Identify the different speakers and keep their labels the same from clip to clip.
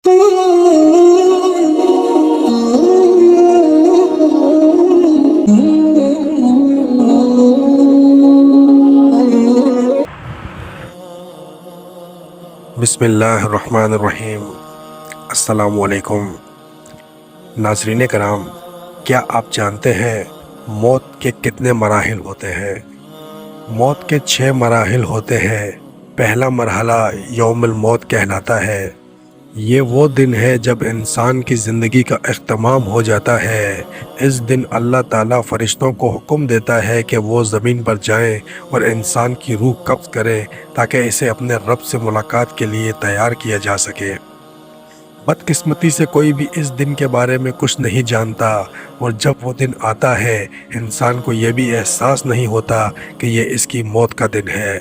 Speaker 1: بسم اللہ الرحمن الرحیم۔ السلام علیکم ناظرین کرام، کیا آپ جانتے ہیں موت کے کتنے مراحل ہوتے ہیں؟ موت کے 6 مراحل ہوتے ہیں۔ پہلا مرحلہ یوم الموت کہلاتا ہے۔ یہ وہ دن ہے جب انسان کی زندگی کا اختتام ہو جاتا ہے۔ اس دن اللہ تعالیٰ فرشتوں کو حکم دیتا ہے کہ وہ زمین پر جائیں اور انسان کی روح قبض کریں تاکہ اسے اپنے رب سے ملاقات کے لیے تیار کیا جا سکے۔ بدقسمتی سے کوئی بھی اس دن کے بارے میں کچھ نہیں جانتا، اور جب وہ دن آتا ہے انسان کو یہ بھی احساس نہیں ہوتا کہ یہ اس کی موت کا دن ہے۔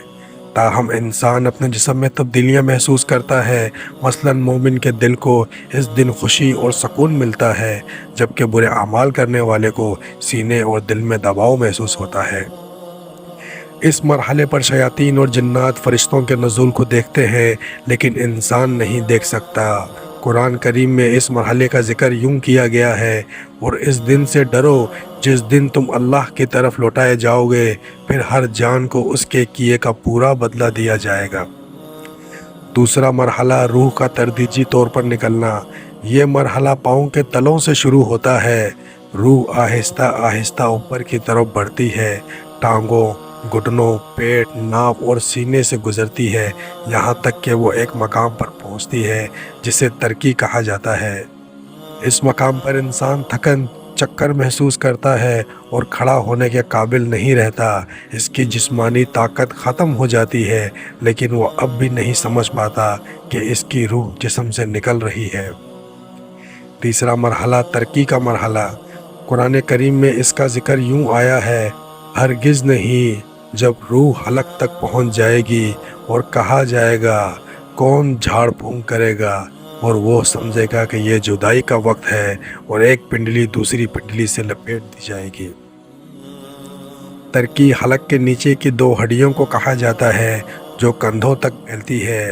Speaker 1: تاہم انسان اپنے جسم میں تبدیلیاں محسوس کرتا ہے۔ مثلاً مومن کے دل کو اس دن خوشی اور سکون ملتا ہے، جبکہ برے اعمال کرنے والے کو سینے اور دل میں دباؤ محسوس ہوتا ہے۔ اس مرحلے پر شیاطین اور جنات فرشتوں کے نزول کو دیکھتے ہیں، لیکن انسان نہیں دیکھ سکتا۔ قرآن کریم میں اس مرحلے کا ذکر یوں کیا گیا ہے، اور اس دن سے ڈرو جس دن تم اللہ کی طرف لوٹائے جاؤ گے، پھر ہر جان کو اس کے کیے کا پورا بدلہ دیا جائے گا۔ دوسرا مرحلہ روح کا تدریجی طور پر نکلنا۔ یہ مرحلہ پاؤں کے تلوں سے شروع ہوتا ہے۔ روح آہستہ آہستہ اوپر کی طرف بڑھتی ہے، ٹانگوں، گھٹنوں، پیٹ، ناف اور سینے سے گزرتی ہے، یہاں تک کہ وہ ایک مقام پر پہنچتی ہے جسے ترقی کہا جاتا ہے۔ اس مقام پر انسان تھکن، چکر محسوس کرتا ہے اور کھڑا ہونے کے قابل نہیں رہتا۔ اس کی جسمانی طاقت ختم ہو جاتی ہے، لیکن وہ اب بھی نہیں سمجھ پاتا کہ اس کی روح جسم سے نکل رہی ہے۔ تیسرا مرحلہ ترقی کا مرحلہ۔ قرآن کریم میں اس کا ذکر یوں آیا ہے، ہرگز نہیں، جب روح حلق تک پہنچ جائے گی اور کہا جائے گا کون جھاڑ پھونک کرے گا، اور وہ سمجھے گا کہ یہ جدائی کا وقت ہے، اور ایک پنڈلی دوسری پنڈلی سے لپیٹ دی جائے گی۔ ترقی حلق کے نیچے کی 2 ہڈیوں کو کہا جاتا ہے جو کندھوں تک پھیلتی ہے۔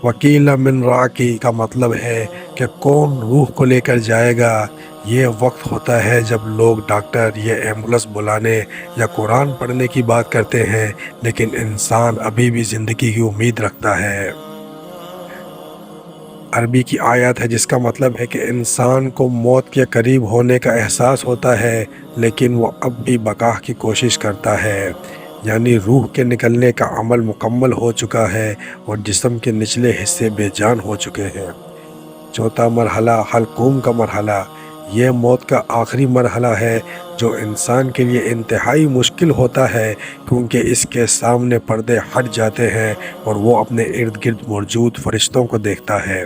Speaker 1: وکیل من راکی کا مطلب ہے کہ کون روح کو لے کر جائے گا۔ یہ وقت ہوتا ہے جب لوگ ڈاکٹر یا ایمبولینس بلانے یا قرآن پڑھنے کی بات کرتے ہیں، لیکن انسان ابھی بھی زندگی کی امید رکھتا ہے۔ عربی کی آیت ہے جس کا مطلب ہے کہ انسان کو موت کے قریب ہونے کا احساس ہوتا ہے، لیکن وہ اب بھی بقا کی کوشش کرتا ہے، یعنی روح کے نکلنے کا عمل مکمل ہو چکا ہے اور جسم کے نچلے حصے بے جان ہو چکے ہیں۔ چوتھا مرحلہ حلقوم کا مرحلہ۔ یہ موت کا آخری مرحلہ ہے جو انسان کے لیے انتہائی مشکل ہوتا ہے، کیونکہ اس کے سامنے پردے ہٹ جاتے ہیں اور وہ اپنے ارد گرد موجود فرشتوں کو دیکھتا ہے۔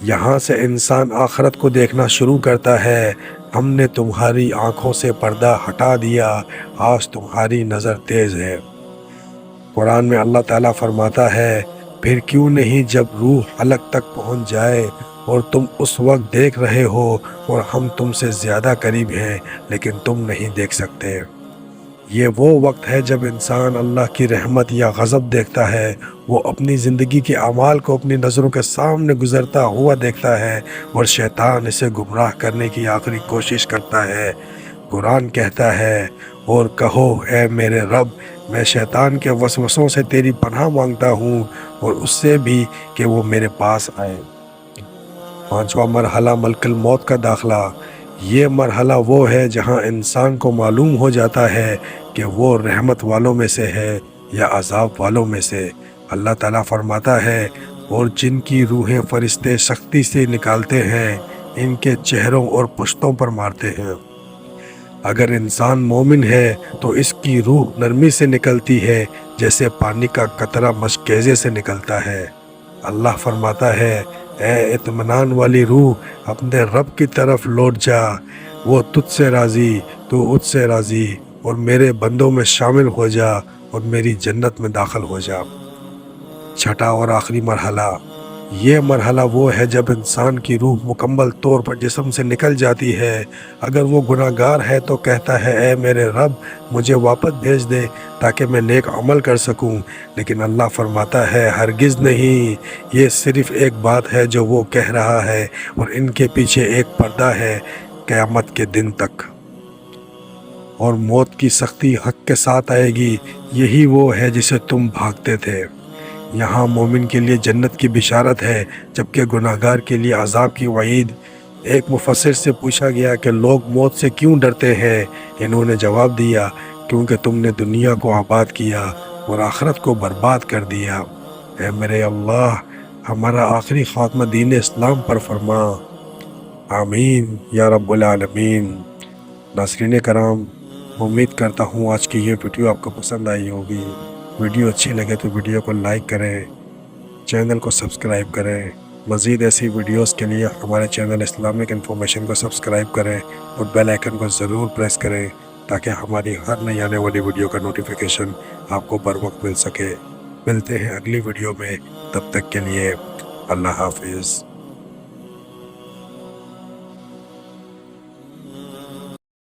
Speaker 1: یہاں سے انسان آخرت کو دیکھنا شروع کرتا ہے۔ ہم نے تمہاری آنکھوں سے پردہ ہٹا دیا، آج تمہاری نظر تیز ہے۔ قرآن میں اللہ تعالیٰ فرماتا ہے، پھر کیوں نہیں جب روح حلق تک پہنچ جائے اور تم اس وقت دیکھ رہے ہو اور ہم تم سے زیادہ قریب ہیں لیکن تم نہیں دیکھ سکتے۔ یہ وہ وقت ہے جب انسان اللہ کی رحمت یا غضب دیکھتا ہے۔ وہ اپنی زندگی کے اعمال کو اپنی نظروں کے سامنے گزرتا ہوا دیکھتا ہے اور شیطان اسے گمراہ کرنے کی آخری کوشش کرتا ہے۔ قرآن کہتا ہے، اور کہو اے میرے رب، میں شیطان کے وسوسوں سے تیری پناہ مانگتا ہوں اور اس سے بھی کہ وہ میرے پاس آئے۔ پانچواں مرحلہ ملک الموت کا داخلہ۔ یہ مرحلہ وہ ہے جہاں انسان کو معلوم ہو جاتا ہے کہ وہ رحمت والوں میں سے ہے یا عذاب والوں میں سے۔ اللہ تعالیٰ فرماتا ہے، اور جن کی روحیں فرشتے سختی سے نکالتے ہیں ان کے چہروں اور پشتوں پر مارتے ہیں۔ اگر انسان مومن ہے تو اس کی روح نرمی سے نکلتی ہے، جیسے پانی کا قطرہ مشکیزے سے نکلتا ہے۔ اللہ فرماتا ہے، اے اطمینان والی روح، اپنے رب کی طرف لوٹ جا، وہ تجھ سے راضی، تو اس سے راضی، اور میرے بندوں میں شامل ہو جا اور میری جنت میں داخل ہو جا۔ چھٹا اور آخری مرحلہ یہ مرحلہ وہ ہے جب انسان کی روح مکمل طور پر جسم سے نکل جاتی ہے۔ اگر وہ گناہ گار ہے تو کہتا ہے اے میرے رب مجھے واپس بھیج دے تاکہ میں نیک عمل کر سکوں، لیکن اللہ فرماتا ہے ہرگز نہیں، یہ صرف ایک بات ہے جو وہ کہہ رہا ہے اور ان کے پیچھے ایک پردہ ہے قیامت کے دن تک، اور موت کی سختی حق کے ساتھ آئے گی، یہی وہ ہے جسے تم بھاگتے تھے۔ یہاں مومن کے لیے جنت کی بشارت ہے جبکہ گناہگار کے لیے عذاب کی وعید۔ ایک مفسر سے پوچھا گیا کہ لوگ موت سے کیوں ڈرتے ہیں؟ انہوں نے جواب دیا کیونکہ تم نے دنیا کو آباد کیا اور آخرت کو برباد کر دیا۔ اے میرے اللہ ہمارا آخری خاتمہ دین اسلام پر فرما، آمین یا رب العالمین۔ ناظرین کرام، امید کرتا ہوں آج کی یہ ویڈیو آپ کو پسند آئی ہوگی۔ ویڈیو اچھی لگے تو ویڈیو کو لائک کریں، چینل کو سبسکرائب کریں۔ مزید ایسی ویڈیوز کے لیے ہمارے چینل اسلامک انفارمیشن کو سبسکرائب کریں اور بیل آئیکن کو ضرور پریس کریں تاکہ ہماری ہر نئی آنے والی ویڈیو کا نوٹیفیکیشن آپ کو بر وقت مل سکے۔ ملتے ہیں اگلی ویڈیو میں، تب تک کے لیے اللہ حافظ۔